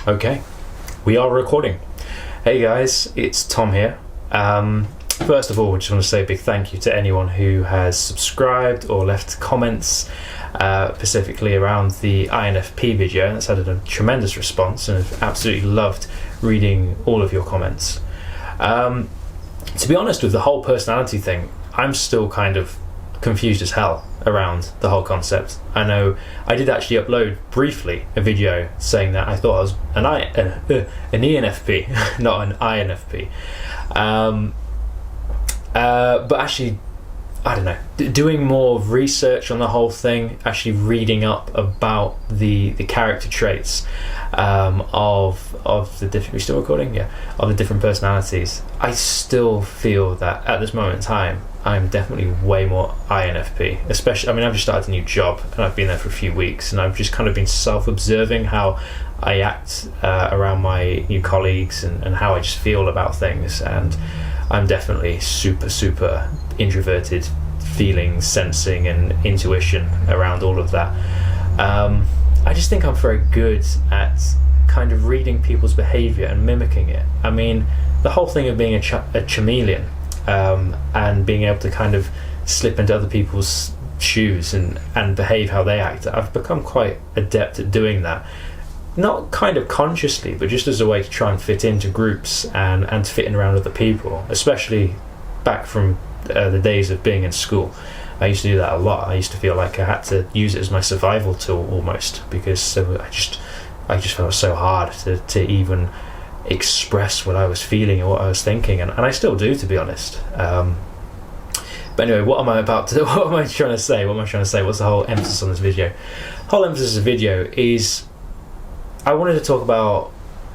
Okay, we are recording. Hey guys, it's Tom here. First of all, I just want to say a big thank you to anyone who has subscribed or left comments, specifically around the INFP video. That's had a tremendous response, and I've absolutely loved reading all of your comments. To be honest with the whole personality thing, I'm still kind of confused as hell around the whole concept. I know I did actually upload briefly a video saying that I thought I was an ENFP, not an INFP. But actually, I don't know, doing more research on the whole thing, actually reading up about the character traits of the different, we still recording? Yeah, of the different personalities, I still feel that at this moment in time, I'm definitely way more INFP. Especially, I mean, I've just started a new job and I've been there for a few weeks, and I've just kind of been self-observing how I act around my new colleagues and how I just feel about things. And I'm definitely super introverted, feeling, sensing and intuition around all of that. I just think I'm very good at kind of reading people's behaviour and mimicking it. I mean, the whole thing of being a chameleon, and being able to kind of slip into other people's shoes and behave how they act, I've become quite adept at doing that. Not kind of consciously, but just as a way to try and fit into groups and to fit in around other people, especially back from the days of being in school. I used to do that a lot. I used to feel like I had to use it as my survival tool almost, because I just felt it was so hard to even express what I was feeling or what I was thinking, and I still do, to be honest. But anyway, what am I trying to say? What's the whole emphasis on this video? The whole emphasis of the video is I wanted to talk about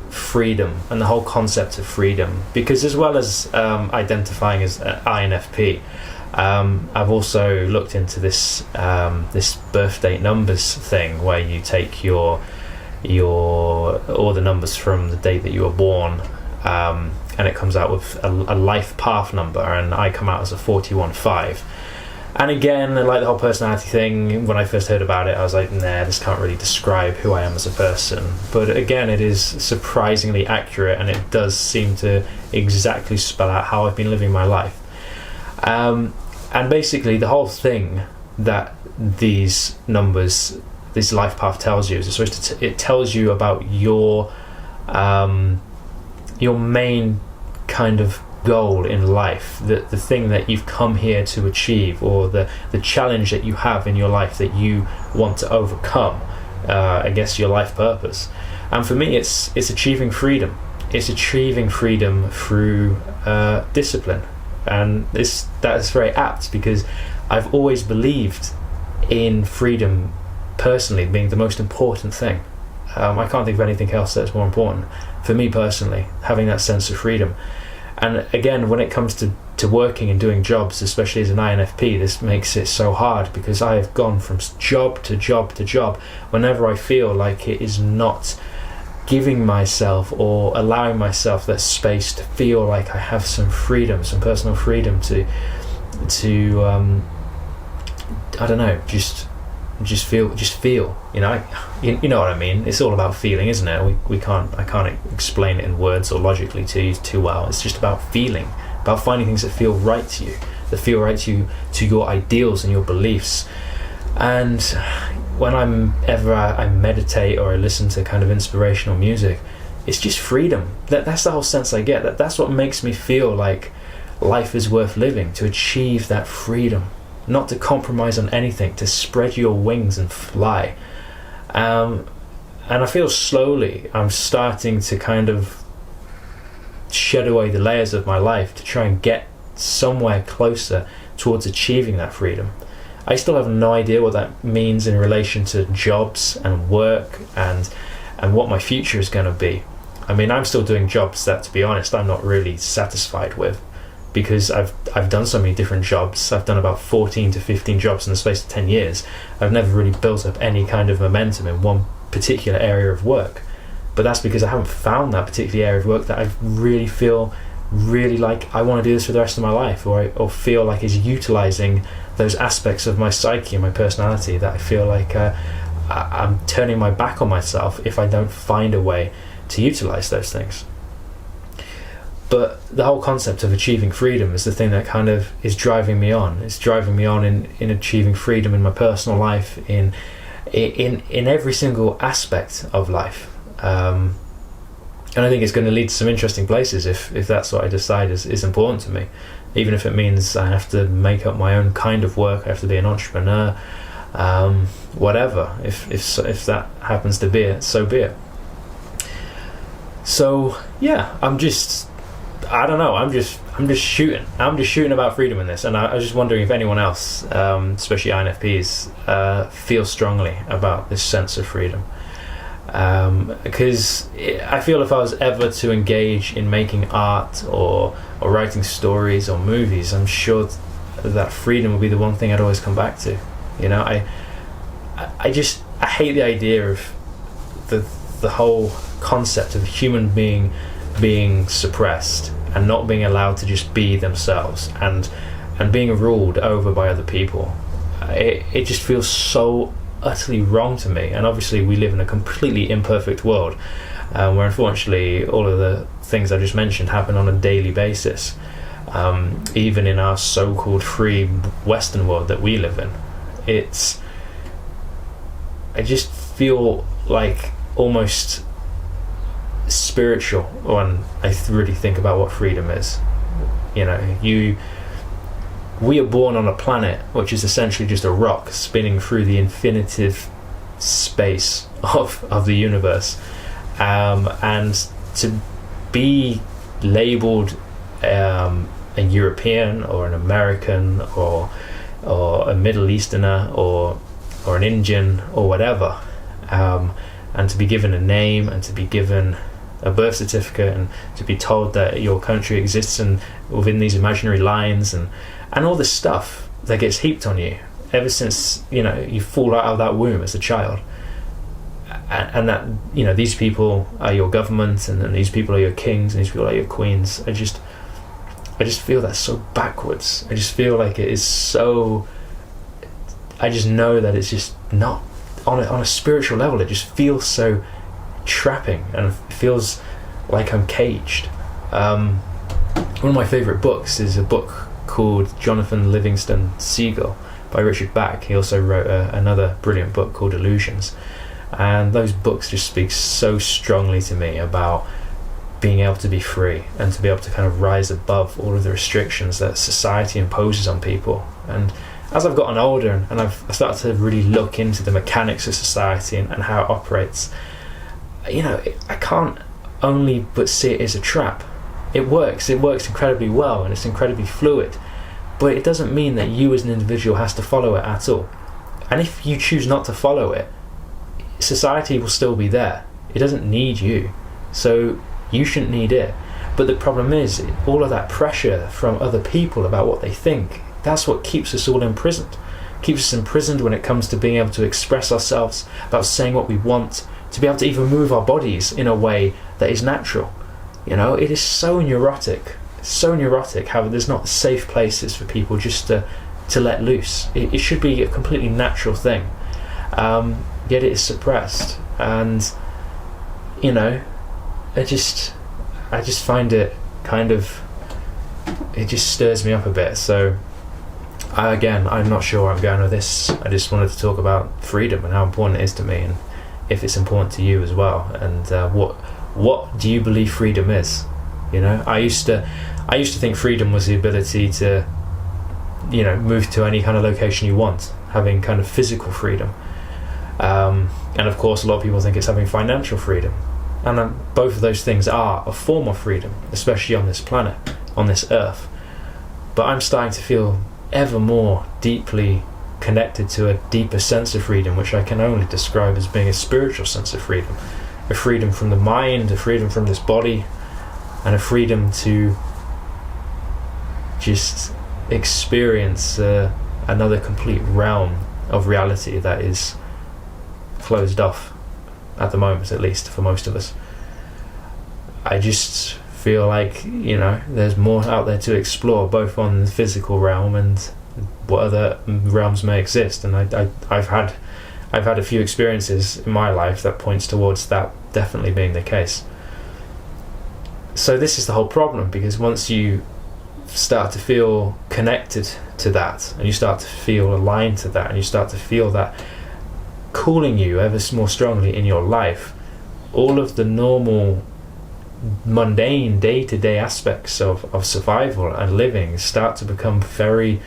freedom and the whole concept of freedom, because as well as identifying as INFP, I've also looked into this birth date numbers thing, where you take your all the numbers from the date that you were born, and it comes out with a life path number, and I come out as a 41-5. And again, like the whole personality thing, when I first heard about it, I was like, nah, this can't really describe who I am as a person. But again, it is surprisingly accurate, and it does seem to exactly spell out how I've been living my life. And basically, the whole thing that these numbers, this life path tells you, is it tells you about your main kind of goal in life, the thing that you've come here to achieve, or the challenge that you have in your life that you want to overcome. I guess your life purpose. And for me, it's achieving freedom. It's achieving freedom through discipline, and that is very apt, because I've always believed in freedom personally being the most important thing. I can't think of anything else that's more important for me personally, having that sense of freedom. And again, when it comes to working and doing jobs, especially as an INFP, this makes it so hard, because I have gone from job to job to job whenever I feel like it is not giving myself or allowing myself that space to feel like I have some freedom, some personal freedom to I don't know, just feel, you know. You know what I mean. It's all about feeling, isn't it? I can't explain it in words or logically to you too well. It's just about feeling, about finding things that feel right to you, that feel right to your ideals and your beliefs. And when I meditate or I listen to kind of inspirational music, it's just freedom. That's the whole sense I get. That's what makes me feel like life is worth living, to achieve that freedom. Not to compromise on anything, to spread your wings and fly. And I feel slowly I'm starting to kind of shed away the layers of my life to try and get somewhere closer towards achieving that freedom. I still have no idea what that means in relation to jobs and work and what my future is going to be. I mean, I'm still doing jobs that, to be honest, I'm not really satisfied with, because I've done so many different jobs. I've done about 14 to 15 jobs in the space of 10 years. I've never really built up any kind of momentum in one particular area of work. But that's because I haven't found that particular area of work that I really feel really like I want to do this for the rest of my life, or feel like is utilising those aspects of my psyche and my personality that I feel like I'm turning my back on myself if I don't find a way to utilize those things. But the whole concept of achieving freedom is the thing that kind of is driving me on. It's driving me on in achieving freedom in my personal life, in every single aspect of life. And I think it's going to lead to some interesting places if that's what I decide is important to me. Even if it means I have to make up my own kind of work, I have to be an entrepreneur, whatever. If that happens to be it, so be it. So yeah, I'm just shooting. I'm just shooting about freedom in this, and I was just wondering if anyone else, especially INFPs, feel strongly about this sense of freedom. Because I feel if I was ever to engage in making art or writing stories or movies, I'm sure that freedom would be the one thing I'd always come back to. You know, I hate the idea of the whole concept of a human being suppressed and not being allowed to just be themselves and being ruled over by other people. It just feels so utterly wrong to me. And obviously we live in a completely imperfect world, where unfortunately all of the things I just mentioned happen on a daily basis, even in our so-called free Western world that we live in. I just feel like almost spiritual when I really think about what freedom is. You know, we are born on a planet which is essentially just a rock spinning through the infinitive space of the universe, and to be labelled a European or an American or a Middle Easterner or an Indian or whatever, and to be given a name and to be given a birth certificate and to be told that your country exists within these imaginary lines and all this stuff that gets heaped on you ever since, you know, you fall out of that womb as a child, and that, you know, these people are your government and these people are your kings and these people are your queens. I just feel that's so backwards. I just feel like it is so, I just know that it's just not on a spiritual level. It just feels so trapping and it feels like I'm caged. One of my favourite books is a book called Jonathan Livingston Seagull by Richard Bach. He also wrote another brilliant book called Illusions, and those books just speak so strongly to me about being able to be free and to be able to kind of rise above all of the restrictions that society imposes on people. And as I've gotten older and I started to really look into the mechanics of society and how it operates, you know, I can't only but see it as a trap. It works incredibly well and it's incredibly fluid, but it doesn't mean that you as an individual has to follow it at all. And if you choose not to follow it, society will still be there. It doesn't need you, so you shouldn't need it. But the problem is all of that pressure from other people about what they think, that's what keeps us all imprisoned. Keeps us imprisoned when it comes to being able to express ourselves, about saying what we want, to be able to even move our bodies in a way that is natural. You know, it is so neurotic how there's not safe places for people just to let loose. It should be a completely natural thing, yet it is suppressed. And, you know, I just find it kind of, it just stirs me up a bit. So I'm not sure where I'm going with this. I just wanted to talk about freedom and how important it is to me, and if it's important to you as well, and what do you believe freedom is? You know, I used to think freedom was the ability to, you know, move to any kind of location you want, having kind of physical freedom, and of course a lot of people think it's having financial freedom, and both of those things are a form of freedom, especially on this planet, on this earth. But I'm starting to feel ever more deeply connected to a deeper sense of freedom, which I can only describe as being a spiritual sense of freedom, a freedom from the mind, a freedom from this body, and a freedom to just experience another complete realm of reality that is closed off at the moment, at least for most of us. I just feel like, you know, there's more out there to explore, both on the physical realm and what other realms may exist. And I've I've had a few experiences in my life that points towards that definitely being the case. So this is the whole problem, because once you start to feel connected to that, and you start to feel aligned to that, and you start to feel that calling you ever more strongly in your life, all of the normal mundane day-to-day aspects of survival and living start to become very,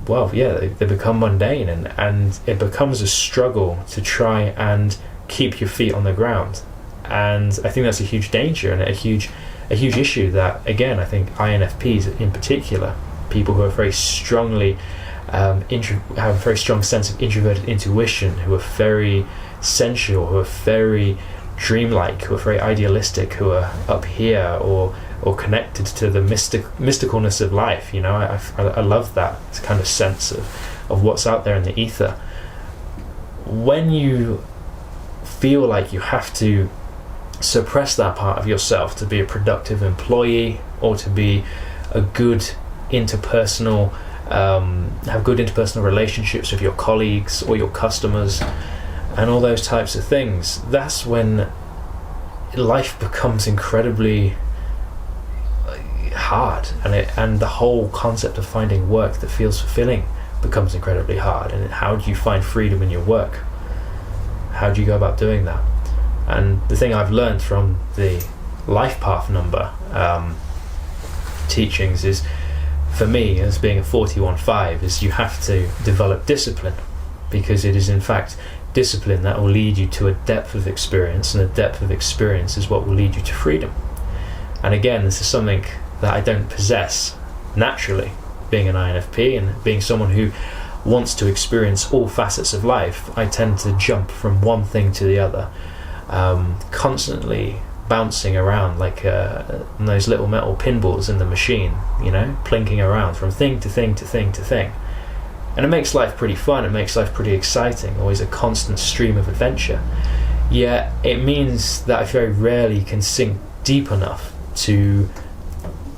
well, yeah, they become mundane, and it becomes a struggle to try and keep your feet on the ground. And I think that's a huge danger and a huge issue that, again, I think INFPs in particular, people who are very strongly have a very strong sense of introverted intuition, who are very sensual, who are very dreamlike, who are very idealistic, who are up here or connected to the mysticalness of life. You know, I love that kind of sense of what's out there in the ether. When you feel like you have to suppress that part of yourself to be a productive employee, or to be a good interpersonal, have good interpersonal relationships with your colleagues or your customers, and all those types of things, that's when life becomes incredibly hard, and the whole concept of finding work that feels fulfilling becomes incredibly hard. And how do you find freedom in your work? How do you go about doing that? And the thing I've learned from the Life Path number teachings is, for me, as being a 41-5, is you have to develop discipline, because it is in fact discipline that will lead you to a depth of experience, and a depth of experience is what will lead you to freedom. And again, this is something that I don't possess naturally, being an INFP and being someone who wants to experience all facets of life. I tend to jump from one thing to the other, constantly bouncing around like those little metal pinballs in the machine, you know, plinking around from thing to thing to thing to thing. And it makes life pretty fun, it makes life pretty exciting, always a constant stream of adventure. Yet it means that I very rarely can sink deep enough to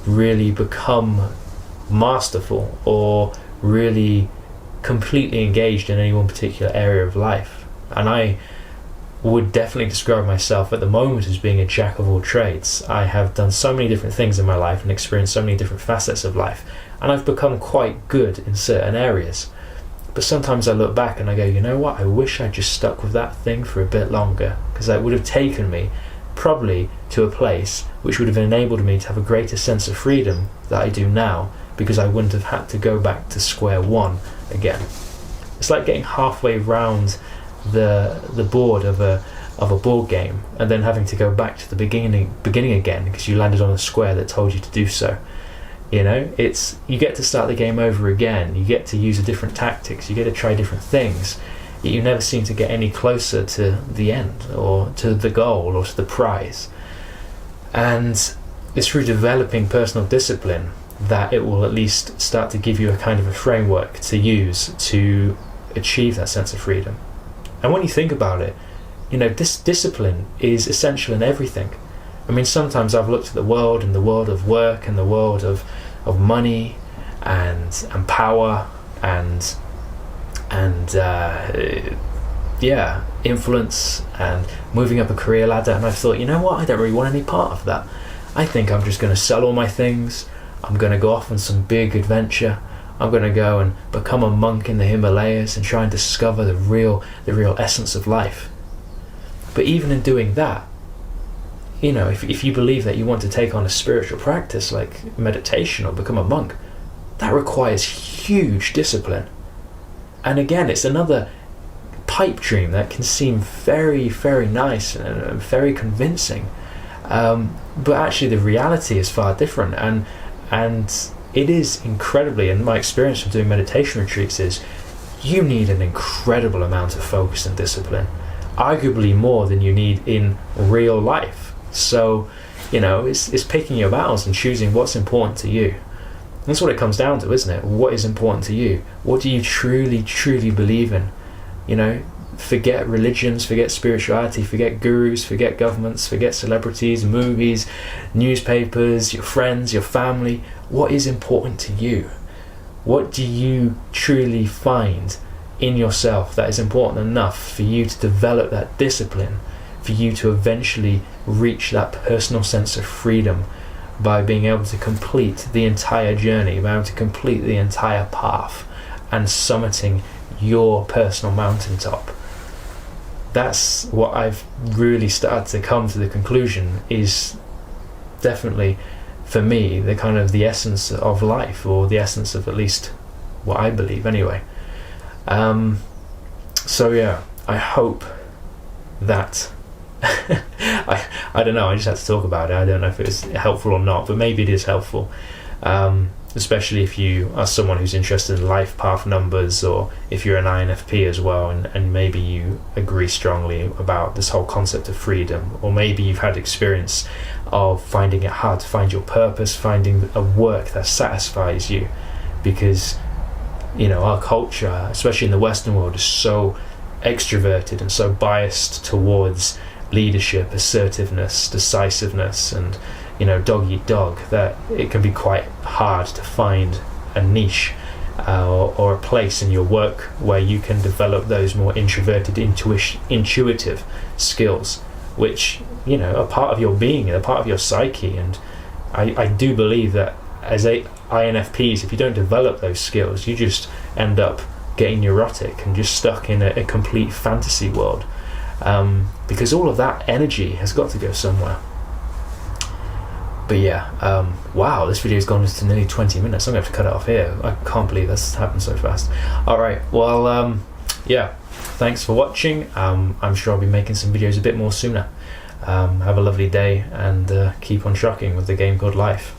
really become masterful or really completely engaged in any one particular area of life. And I would definitely describe myself at the moment as being a jack of all trades. I have done so many different things in my life and experienced so many different facets of life, and I've become quite good in certain areas. But sometimes I look back and I go, you know what, I wish I just stuck with that thing for a bit longer, because that would have taken me probably to a place which would have enabled me to have a greater sense of freedom that I do now, because I wouldn't have had to go back to square one again. It's like getting halfway round the board of a board game and then having to go back to the beginning again because you landed on a square that told you to do so. You know, it's, you get to start the game over again, you get to use a different tactics, you get to try different things, yet you never seem to get any closer to the end or to the goal or to the prize. And it's through developing personal discipline that it will at least start to give you a kind of a framework to use to achieve that sense of freedom. And when you think about it, you know, this discipline is essential in everything. I mean, sometimes I've looked at the world and the world of work and the world of money and power and influence and moving up a career ladder, and I've thought, you know what, I don't really want any part of that. I think I'm just going to sell all my things, I'm going to go off on some big adventure, I'm going to go and become a monk in the Himalayas and try and discover the real essence of life. But even in doing that, you know, if you believe that you want to take on a spiritual practice like meditation or become a monk, that requires huge discipline. And again, it's another pipe dream that can seem very, very nice and very convincing. But actually the reality is far different, and it is incredibly, and my experience of doing meditation retreats is, you need an incredible amount of focus and discipline, arguably more than you need in real life. So, you know, it's picking your battles and choosing what's important to you. That's what it comes down to, isn't it? What is important to you? What do you truly, truly believe in? You know, forget religions, forget spirituality, forget gurus, forget governments, forget celebrities, movies, newspapers, your friends, your family. What is important to you? What do you truly find in yourself that is important enough for you to develop that discipline, for you to eventually reach that personal sense of freedom by being able to complete the entire journey, by able to complete the entire path and summiting your personal mountaintop. That's what I've really started to come to the conclusion is definitely, for me, the kind of the essence of life, or the essence of at least what I believe anyway. So yeah, I hope that I don't know, I just had to talk about it. I don't know if it's helpful or not, but maybe it is helpful, especially if you are someone who's interested in life path numbers, or if you're an INFP as well, and maybe you agree strongly about this whole concept of freedom, or maybe you've had experience of finding it hard to find your purpose, finding a work that satisfies you, because our culture, especially in the Western world, is so extroverted and so biased towards leadership, assertiveness, decisiveness, and dog eat dog, that it can be quite hard to find a niche or a place in your work where you can develop those more introverted, intuitive skills, which are part of your being, are part of your psyche. And I do believe that as INFPs, if you don't develop those skills, you just end up getting neurotic and just stuck in a complete fantasy world, because all of that energy has got to go somewhere. But yeah, wow, this video's gone to nearly 20 minutes. I'm going to have to cut it off here. I can't believe that's happened so fast. Alright, well, yeah, thanks for watching. I'm sure I'll be making some videos a bit more sooner. Have a lovely day, and keep on trucking with the game called life.